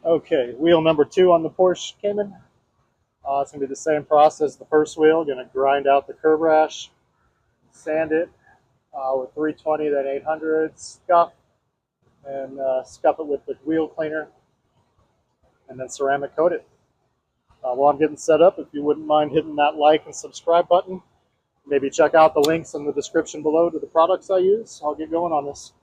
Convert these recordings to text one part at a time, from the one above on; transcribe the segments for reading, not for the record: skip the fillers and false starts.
Okay, wheel number 2 on the Porsche Cayman. It's going to be the same process as the first wheel. Going to grind out the curb rash, sand it with 320, then 800, scuff, and scuff it with the wheel cleaner, and then ceramic coat it. While I'm getting set up, if you wouldn't mind hitting that like and subscribe button, maybe check out the links in the description below to the products I use. I'll get going on this.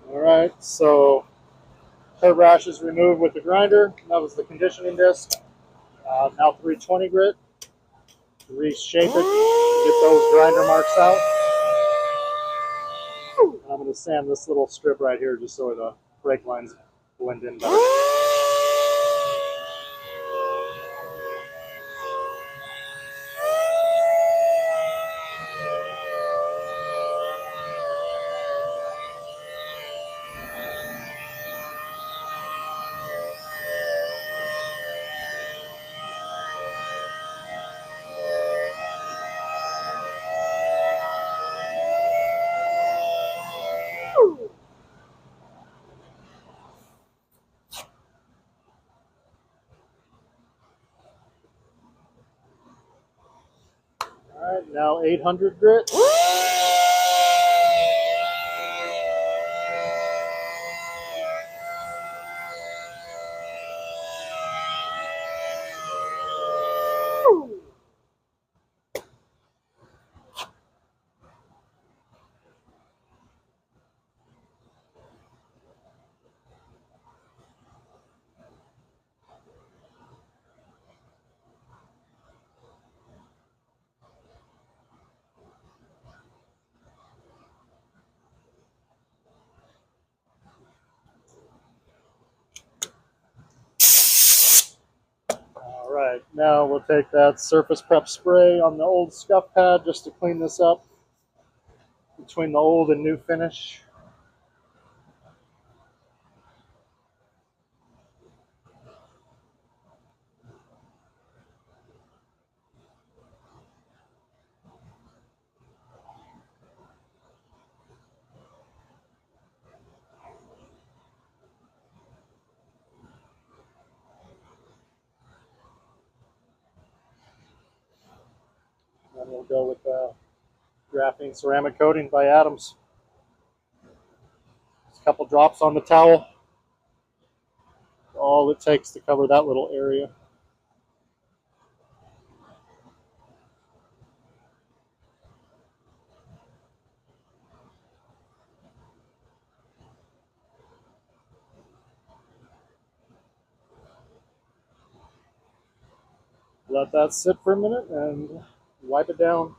Alright, so curb rash is removed with the grinder. That was the conditioning disc. Now 320 grit. Reshape it, get those grinder marks out. And I'm going to sand this little strip right here just so the brake lines blend in better. Alright, now 800 grit. Alright, now we'll take that surface prep spray on the old scuff pad just to clean this up between the old and new finish. Then we'll go with graphene ceramic coating by Adams. Just a couple drops on the towel. All it takes to cover that little area. Let that sit for a minute and wipe it down.